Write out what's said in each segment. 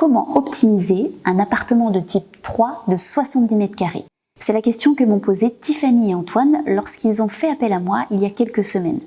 Comment optimiser un appartement de type 3 de 70 mètres carrés? C'est la question que m'ont posée Tiffany et Antoine lorsqu'ils ont fait appel à moi il y a quelques semaines.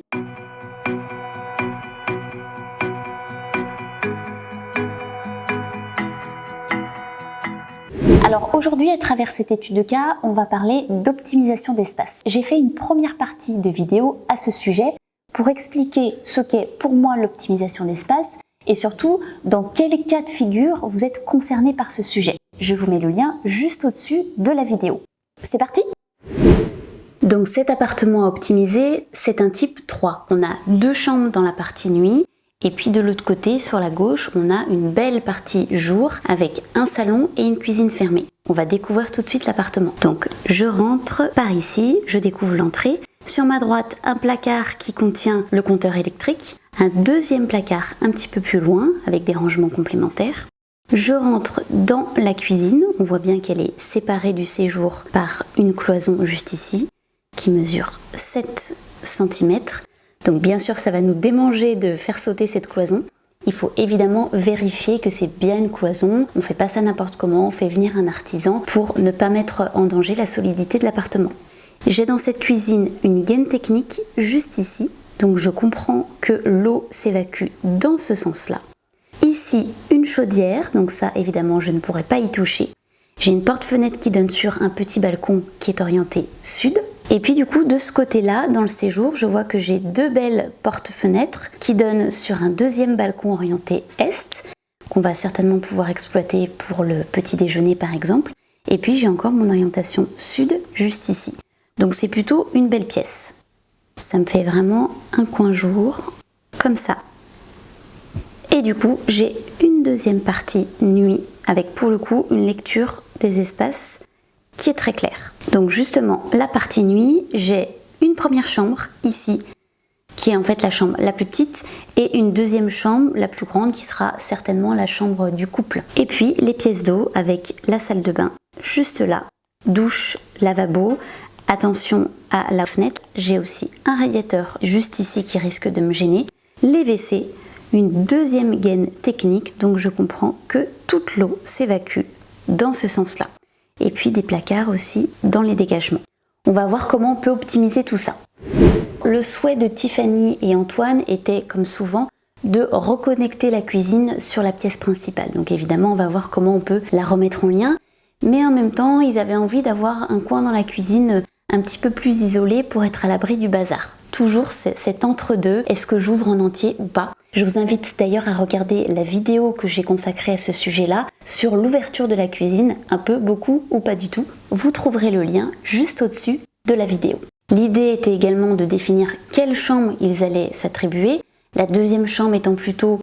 Alors aujourd'hui, à travers cette étude de cas, on va parler d'optimisation d'espace. J'ai fait une première partie de vidéo à ce sujet pour expliquer ce qu'est pour moi l'optimisation d'espace et surtout dans quel cas de figure vous êtes concerné par ce sujet. Je vous mets le lien juste au-dessus de la vidéo. C'est parti ? Donc cet appartement à optimiser, c'est un type 3. On a 2 chambres dans la partie nuit et puis de l'autre côté, sur la gauche, on a une belle partie jour avec un salon et une cuisine fermée. On va découvrir tout de suite l'appartement. Donc je rentre par ici, je découvre l'entrée. Sur ma droite, un placard qui contient le compteur électrique, un deuxième placard un petit peu plus loin avec des rangements complémentaires. Je rentre dans la cuisine, on voit bien qu'elle est séparée du séjour par une cloison juste ici qui mesure 7 cm. Donc bien sûr ça va nous démanger de faire sauter cette cloison. Il faut évidemment vérifier que c'est bien une cloison, on ne fait pas ça n'importe comment, on fait venir un artisan pour ne pas mettre en danger la solidité de l'appartement. J'ai dans cette cuisine une gaine technique juste ici, donc je comprends que l'eau s'évacue dans ce sens-là. Ici, une chaudière, donc ça évidemment je ne pourrais pas y toucher. J'ai une porte-fenêtre qui donne sur un petit balcon qui est orienté sud. Et puis du coup, de ce côté-là, dans le séjour, je vois que j'ai 2 belles porte-fenêtres qui donnent sur un deuxième balcon orienté est, qu'on va certainement pouvoir exploiter pour le petit déjeuner par exemple. Et puis j'ai encore mon orientation sud juste ici. Donc c'est plutôt une belle pièce. Ça me fait vraiment un coin jour, comme ça. Et du coup, j'ai une deuxième partie nuit, avec pour le coup une lecture des espaces qui est très claire. Donc justement, la partie nuit, j'ai une première chambre ici, qui est en fait la chambre la plus petite, et une deuxième chambre, la plus grande, qui sera certainement la chambre du couple. Et puis les pièces d'eau avec la salle de bain juste là, douche, lavabo. Attention à la fenêtre, j'ai aussi un radiateur juste ici qui risque de me gêner, les WC, une deuxième gaine technique, donc je comprends que toute l'eau s'évacue dans ce sens-là. Et puis des placards aussi dans les dégagements. On va voir comment on peut optimiser tout ça. Le souhait de Tiffany et Antoine était, comme souvent, de reconnecter la cuisine sur la pièce principale. Donc évidemment, on va voir comment on peut la remettre en lien. Mais en même temps, ils avaient envie d'avoir un coin dans la cuisine un petit peu plus isolé pour être à l'abri du bazar. Toujours cet entre-deux, est-ce que j'ouvre en entier ou pas? Je vous invite d'ailleurs à regarder la vidéo que j'ai consacrée à ce sujet-là sur l'ouverture de la cuisine, un peu, beaucoup ou pas du tout. Vous trouverez le lien juste au-dessus de la vidéo. L'idée était également de définir quelle chambre ils allaient s'attribuer, la deuxième chambre étant plutôt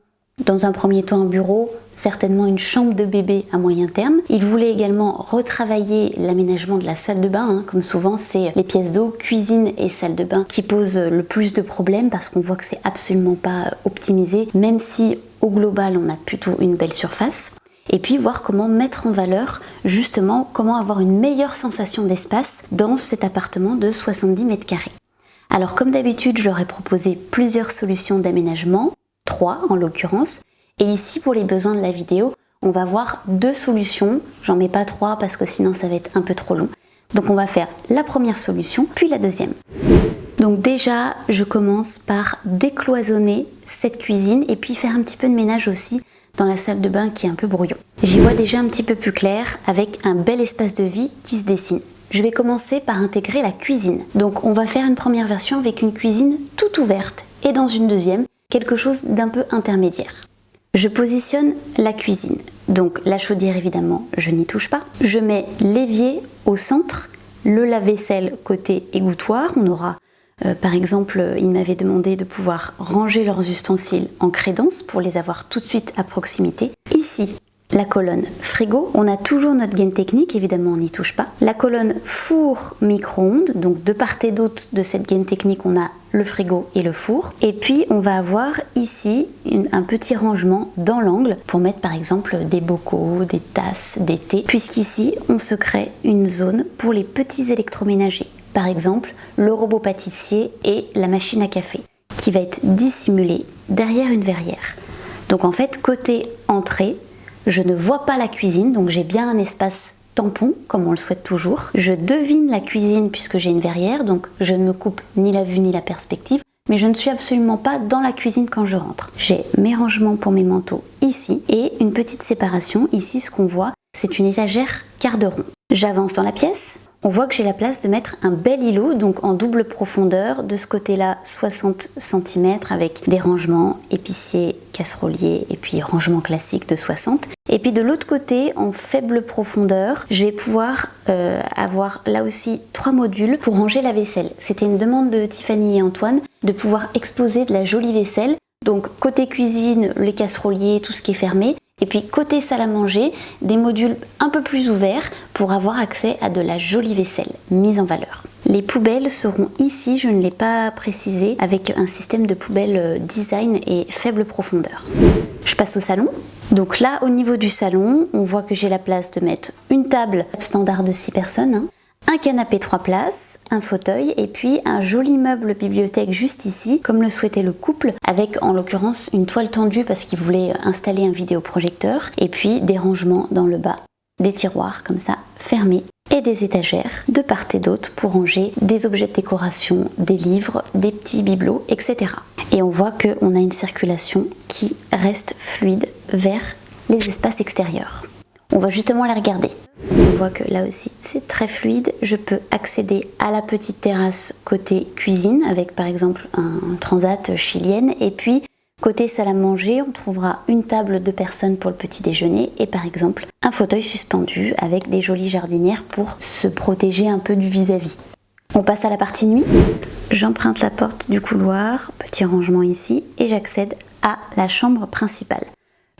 dans un premier temps un bureau, certainement une chambre de bébé à moyen terme. Ils voulaient également retravailler l'aménagement de la salle de bain, comme souvent c'est les pièces d'eau, cuisine et salle de bain qui posent le plus de problèmes parce qu'on voit que c'est absolument pas optimisé, même si au global on a plutôt une belle surface. Et puis voir comment mettre en valeur justement comment avoir une meilleure sensation d'espace dans cet appartement de 70 mètres carrés. Alors comme d'habitude, je leur ai proposé plusieurs solutions d'aménagement, 3 en l'occurrence. Et ici, pour les besoins de la vidéo, on va voir 2 solutions. J'en mets pas 3 parce que sinon ça va être un peu trop long. Donc on va faire la première solution, puis la deuxième. Donc déjà, je commence par décloisonner cette cuisine et puis faire un petit peu de ménage aussi dans la salle de bain qui est un peu brouillon. J'y vois déjà un petit peu plus clair avec un bel espace de vie qui se dessine. Je vais commencer par intégrer la cuisine. Donc on va faire une première version avec une cuisine toute ouverte et dans une deuxième, quelque chose d'un peu intermédiaire. Je positionne la cuisine, donc la chaudière évidemment je n'y touche pas. Je mets l'évier au centre, le lave-vaisselle côté égouttoir. On aura par exemple, ils m'avaient demandé de pouvoir ranger leurs ustensiles en crédence pour les avoir tout de suite à proximité. Ici, la colonne frigo, on a toujours notre gaine technique, évidemment on n'y touche pas. La colonne four micro-ondes, donc de part et d'autre de cette gaine technique on a le frigo et le four. Et puis on va avoir ici un petit rangement dans l'angle pour mettre par exemple des bocaux, des tasses, des thés, puisqu'ici on se crée une zone pour les petits électroménagers. Par exemple le robot pâtissier et la machine à café qui va être dissimulée derrière une verrière. Donc en fait côté entrée, Je ne vois pas la cuisine, donc j'ai bien un espace tampon, comme on le souhaite toujours. Je devine la cuisine puisque j'ai une verrière, donc je ne me coupe ni la vue ni la perspective, mais je ne suis absolument pas dans la cuisine quand je rentre. J'ai mes rangements pour mes manteaux ici et une petite séparation. Ici, ce qu'on voit, c'est une étagère quart de rond. J'avance dans la pièce. On voit que j'ai la place de mettre un bel îlot, donc en double profondeur. De ce côté-là, 60 cm avec des rangements épiciers, casseroliers et puis rangement classique de 60. Et puis de l'autre côté, en faible profondeur, je vais pouvoir avoir là aussi 3 modules pour ranger la vaisselle. C'était une demande de Tiffany et Antoine de pouvoir exposer de la jolie vaisselle. Donc côté cuisine, les casseroliers, tout ce qui est fermé. Et puis côté salle à manger, des modules un peu plus ouverts pour avoir accès à de la jolie vaisselle mise en valeur. Les poubelles seront ici, je ne l'ai pas précisé, avec un système de poubelles design et faible profondeur. Je passe au salon. Donc là, au niveau du salon, on voit que j'ai la place de mettre une table standard de 6 personnes, un canapé 3 places, un fauteuil et puis un joli meuble bibliothèque juste ici, comme le souhaitait le couple, avec en l'occurrence une toile tendue parce qu'ils voulaient installer un vidéoprojecteur et puis des rangements dans le bas, des tiroirs comme ça fermés et des étagères de part et d'autre pour ranger des objets de décoration, des livres, des petits bibelots, etc. Et on voit qu'on a une circulation qui reste fluide vers les espaces extérieurs. On va justement les regarder. On voit que là aussi c'est très fluide. Je peux accéder à la petite terrasse côté cuisine avec par exemple un transat chilienne et puis côté salle à manger on trouvera une table de personnes pour le petit déjeuner et par exemple un fauteuil suspendu avec des jolies jardinières pour se protéger un peu du vis-à-vis. On passe à la partie nuit. J'emprunte la porte du couloir, petit rangement ici et j'accède à la chambre principale.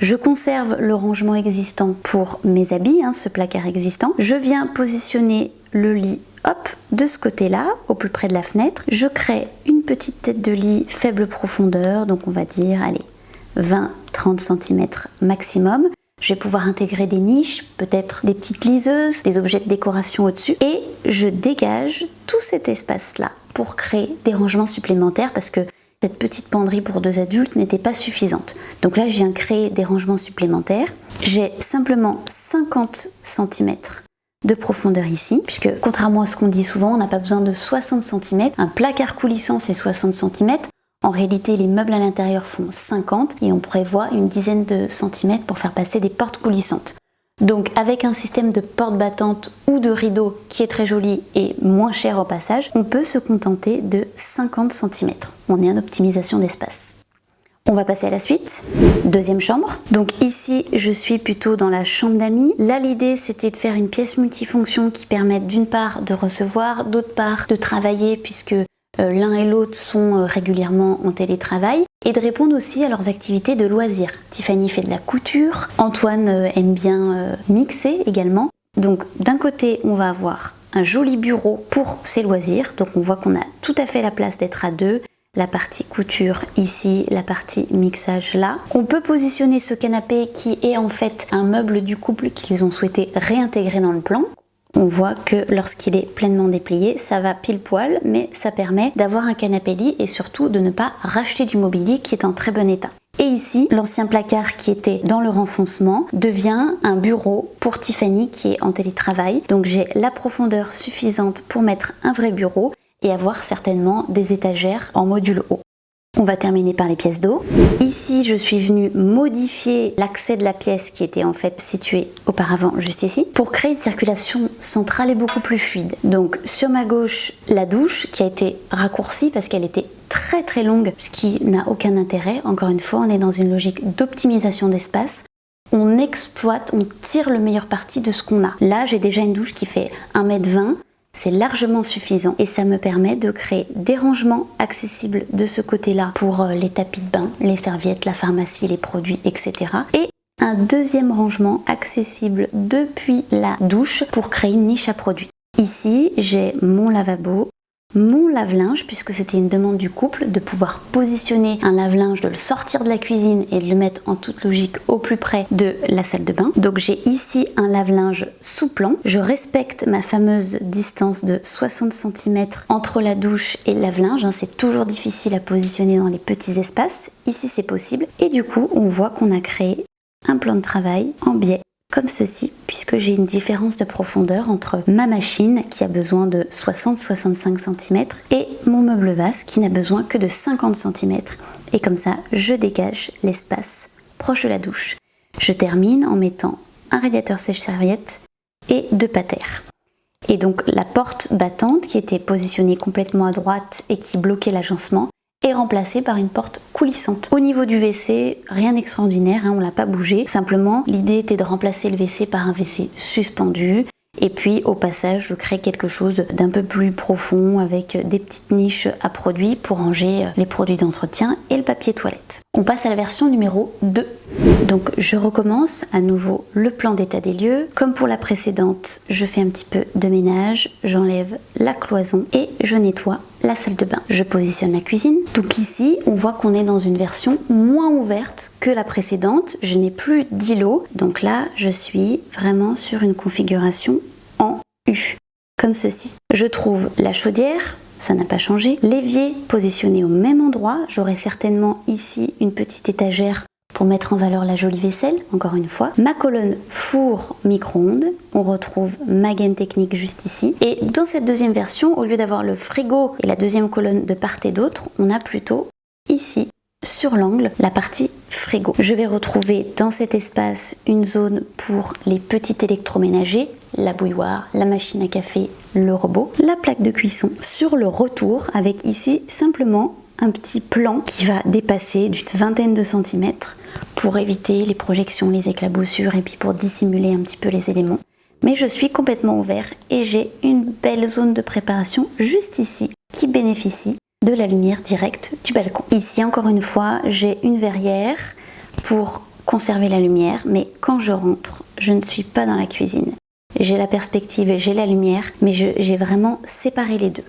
Je conserve le rangement existant pour mes habits, ce placard existant. Je viens positionner le lit, hop, de ce côté-là, au plus près de la fenêtre. Je crée une petite tête de lit faible profondeur, donc on va dire, allez, 20-30 cm maximum. Je vais pouvoir intégrer des niches, peut-être des petites liseuses, des objets de décoration au-dessus. Et je dégage tout cet espace-là pour créer des rangements supplémentaires parce que cette petite penderie pour 2 adultes n'était pas suffisante. Donc là, je viens créer des rangements supplémentaires. J'ai simplement 50 cm de profondeur ici, puisque contrairement à ce qu'on dit souvent, on n'a pas besoin de 60 cm. Un placard coulissant, c'est 60 cm. En réalité, les meubles à l'intérieur font 50 et on prévoit une dizaine de centimètres pour faire passer des portes coulissantes. Donc avec un système de porte battante ou de rideau qui est très joli et moins cher au passage, on peut se contenter de 50 cm. On est en optimisation d'espace. On va passer à la suite. Deuxième chambre. Donc ici, je suis plutôt dans la chambre d'amis. Là, l'idée, c'était de faire une pièce multifonction qui permette d'une part de recevoir, d'autre part de travailler puisque l'un et l'autre sont régulièrement en télétravail et de répondre aussi à leurs activités de loisirs. Tiffany fait de la couture, Antoine aime bien mixer également. Donc d'un côté, on va avoir un joli bureau pour ses loisirs. Donc on voit qu'on a tout à fait la place d'être à deux. La partie couture ici, la partie mixage là. On peut positionner ce canapé qui est en fait un meuble du couple qu'ils ont souhaité réintégrer dans le plan. On voit que lorsqu'il est pleinement déplié, ça va pile poil, mais ça permet d'avoir un canapé-lit et surtout de ne pas racheter du mobilier qui est en très bon état. Et ici, l'ancien placard qui était dans le renfoncement devient un bureau pour Tiffany qui est en télétravail. Donc j'ai la profondeur suffisante pour mettre un vrai bureau et avoir certainement des étagères en module haut. On va terminer par les pièces d'eau. Ici, je suis venue modifier l'accès de la pièce qui était en fait située auparavant juste ici pour créer une circulation centrale et beaucoup plus fluide. Donc sur ma gauche, la douche qui a été raccourcie parce qu'elle était très longue, ce qui n'a aucun intérêt. Encore une fois, on est dans une logique d'optimisation d'espace. On exploite, on tire le meilleur parti de ce qu'on a. Là, j'ai déjà une douche qui fait 1,20 m. C'est largement suffisant et ça me permet de créer des rangements accessibles de ce côté-là pour les tapis de bain, les serviettes, la pharmacie, les produits, etc. Et un deuxième rangement accessible depuis la douche pour créer une niche à produits. Ici, j'ai mon lavabo, mon lave-linge, puisque c'était une demande du couple de pouvoir positionner un lave-linge, de le sortir de la cuisine et de le mettre en toute logique au plus près de la salle de bain. Donc j'ai ici un lave-linge sous plan. Je respecte ma fameuse distance de 60 cm entre la douche et le lave-linge. C'est toujours difficile à positionner dans les petits espaces. Ici c'est possible. Et du coup, on voit qu'on a créé un plan de travail en biais comme ceci, puisque j'ai une différence de profondeur entre ma machine qui a besoin de 60-65 cm et mon meuble vase qui n'a besoin que de 50 cm. Et comme ça, je dégage l'espace proche de la douche. Je termine en mettant un radiateur sèche-serviette et 2 patères. Et donc la porte battante qui était positionnée complètement à droite et qui bloquait l'agencement est remplacée par une porte coulissante. Au niveau du WC, rien d'extraordinaire, on l'a pas bougé. Simplement, l'idée était de remplacer le WC par un WC suspendu. Et puis au passage, je crée quelque chose d'un peu plus profond avec des petites niches à produits pour ranger les produits d'entretien et le papier toilette. On passe à la version numéro 2. Donc je recommence à nouveau le plan d'état des lieux. Comme pour la précédente, je fais un petit peu de ménage, j'enlève la cloison et je nettoie la salle de bain. Je positionne la cuisine. Donc ici, on voit qu'on est dans une version moins ouverte que la précédente. Je n'ai plus d'îlot. Donc là, je suis vraiment sur une configuration en U, comme ceci. Je trouve la chaudière, ça n'a pas changé. L'évier positionné au même endroit. J'aurai certainement ici une petite étagère pour mettre en valeur la jolie vaisselle, encore une fois. Ma colonne four micro-ondes, on retrouve ma gaine technique juste ici. Et dans cette deuxième version, au lieu d'avoir le frigo et la deuxième colonne de part et d'autre, on a plutôt ici, sur l'angle, la partie frigo. Je vais retrouver dans cet espace une zone pour les petits électroménagers, la bouilloire, la machine à café, le robot, la plaque de cuisson sur le retour avec ici simplement un petit plan qui va dépasser d'une vingtaine de centimètres pour éviter les projections, les éclaboussures et puis pour dissimuler un petit peu les éléments. Mais je suis complètement ouvert et j'ai une belle zone de préparation juste ici qui bénéficie de la lumière directe du balcon. Ici encore une fois, j'ai une verrière pour conserver la lumière, mais quand je rentre, je ne suis pas dans la cuisine. J'ai la perspective et j'ai la lumière, mais j'ai vraiment séparé les deux.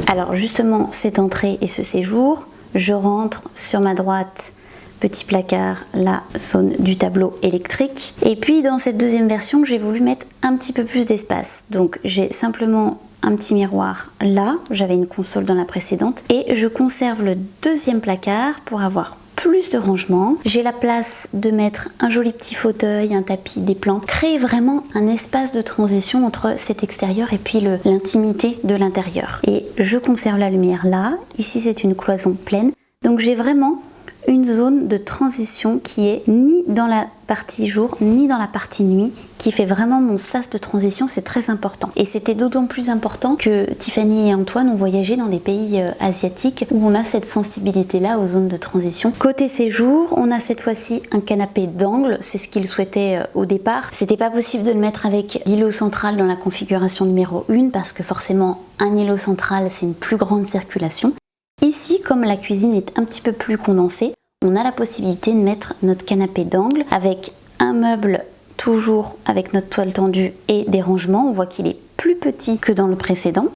Alors justement, cette entrée et ce séjour, je rentre sur ma droite, petit placard, la zone du tableau électrique. Et puis dans cette deuxième version, j'ai voulu mettre un petit peu plus d'espace. Donc j'ai simplement un petit miroir là, j'avais une console dans la précédente, et je conserve le deuxième placard pour avoir plus de rangement. J'ai la place de mettre un joli petit fauteuil, un tapis, des plantes, créer vraiment un espace de transition entre cet extérieur et puis l'intimité de l'intérieur. Et je conserve la lumière là, ici c'est une cloison pleine, donc j'ai vraiment une zone de transition qui est ni dans la partie jour ni dans la partie nuit, qui fait vraiment mon sas de transition, c'est très important. Et c'était d'autant plus important que Tiffany et Antoine ont voyagé dans des pays asiatiques où on a cette sensibilité-là aux zones de transition. Côté séjour, on a cette fois-ci un canapé d'angle, c'est ce qu'ils souhaitaient au départ. C'était pas possible de le mettre avec l'îlot central dans la configuration numéro 1 parce que forcément un îlot central c'est une plus grande circulation. Ici, comme la cuisine est un petit peu plus condensée, on a la possibilité de mettre notre canapé d'angle avec un meuble toujours avec notre toile tendue et des rangements. On voit qu'il est plus petit que dans le précédent.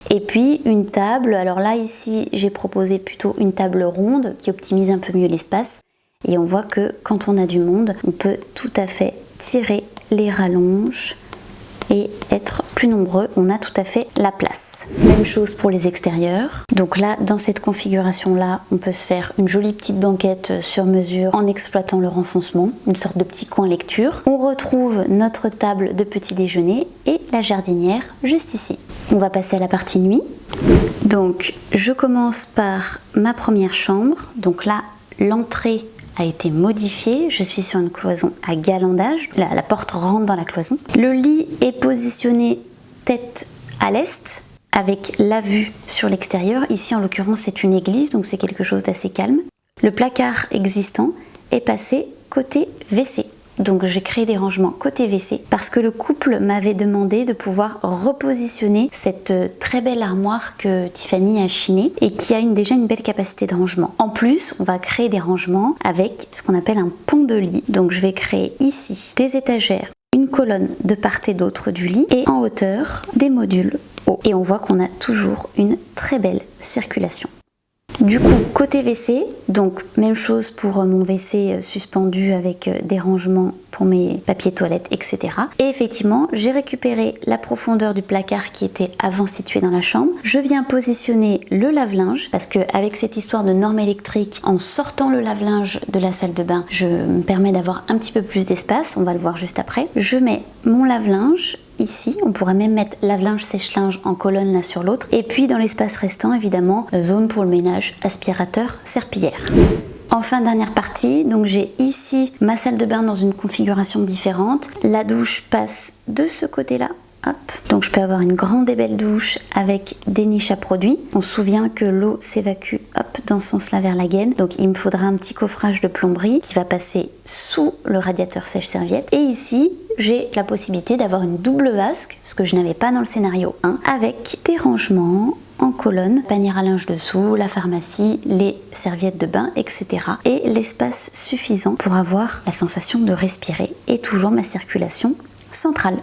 Et puis une table, alors là ici j'ai proposé plutôt une table ronde qui optimise un peu mieux l'espace. Et on voit que quand on a du monde, on peut tout à fait tirer les rallonges et être plus nombreux, on a tout à fait la place. Même chose pour les extérieurs. Donc là, dans cette configuration-là, on peut se faire une jolie petite banquette sur mesure en exploitant le renfoncement, une sorte de petit coin lecture. On retrouve notre table de petit déjeuner et la jardinière juste ici. On va passer à la partie nuit. Donc, je commence par ma première chambre. Donc là, l'entrée a été modifiée, je suis sur une cloison à galandage, la porte rentre dans la cloison. Le lit est positionné tête à l'est avec la vue sur l'extérieur. Ici en l'occurrence c'est une église, donc c'est quelque chose d'assez calme. Le placard existant est passé côté WC. Donc j'ai créé des rangements côté WC parce que le couple m'avait demandé de pouvoir repositionner cette très belle armoire que Tiffany a chinée et qui a déjà une belle capacité de rangement. En plus, on va créer des rangements avec ce qu'on appelle un pont de lit. Donc je vais créer ici des étagères, une colonne de part et d'autre du lit et en hauteur des modules hauts. Et on voit qu'on a toujours une très belle circulation. Du coup, côté WC, donc même chose pour mon WC suspendu avec des rangements pour mes papiers toilettes, etc. Et effectivement, j'ai récupéré la profondeur du placard qui était avant situé dans la chambre. Je viens positionner le lave-linge parce qu'avec cette histoire de normes électriques, en sortant le lave-linge de la salle de bain, je me permets d'avoir un petit peu plus d'espace. On va le voir juste après. Je mets mon lave-linge ici, on pourrait même mettre lave-linge, sèche-linge en colonne l'un sur l'autre. Et puis dans l'espace restant, évidemment, zone pour le ménage, aspirateur, serpillière. Enfin, dernière partie, donc j'ai ici ma salle de bain dans une configuration différente. La douche passe de ce côté-là. Hop. Donc je peux avoir une grande et belle douche avec des niches à produits. On se souvient que l'eau s'évacue dans ce sens-là vers la gaine. Donc il me faudra un petit coffrage de plomberie qui va passer sous le radiateur sèche-serviette. Et ici, j'ai la possibilité d'avoir une double vasque, ce que je n'avais pas dans le scénario 1, avec des rangements en colonne, panière à linge dessous, la pharmacie, les serviettes de bain, etc. Et l'espace suffisant pour avoir la sensation de respirer et toujours ma circulation centrale.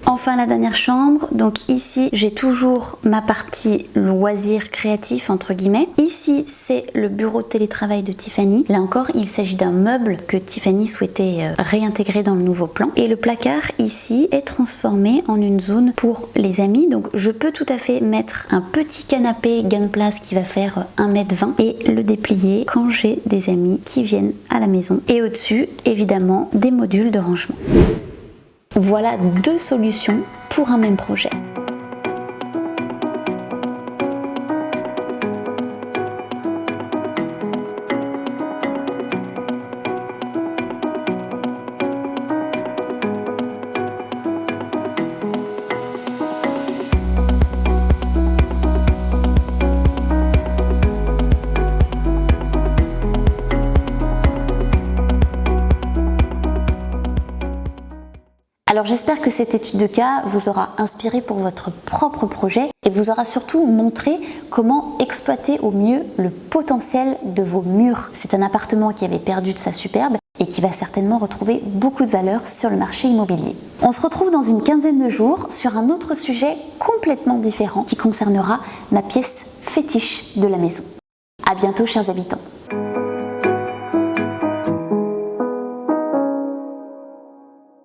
Enfin, la dernière chambre, donc ici j'ai toujours ma partie loisir créatif entre guillemets. Ici c'est le bureau de télétravail de Tiffany. Là encore il s'agit d'un meuble que Tiffany souhaitait réintégrer dans le nouveau plan. Et le placard ici est transformé en une zone pour les amis. Donc je peux tout à fait mettre un petit canapé gain place qui va faire 1,20 m et le déplier quand j'ai des amis qui viennent à la maison. Et au-dessus évidemment des modules de rangement. Voilà deux solutions pour un même projet. Alors j'espère que cette étude de cas vous aura inspiré pour votre propre projet et vous aura surtout montré comment exploiter au mieux le potentiel de vos murs. C'est un appartement qui avait perdu de sa superbe et qui va certainement retrouver beaucoup de valeur sur le marché immobilier. On se retrouve dans une quinzaine de jours sur un autre sujet complètement différent qui concernera ma pièce fétiche de la maison. À bientôt chers habitants.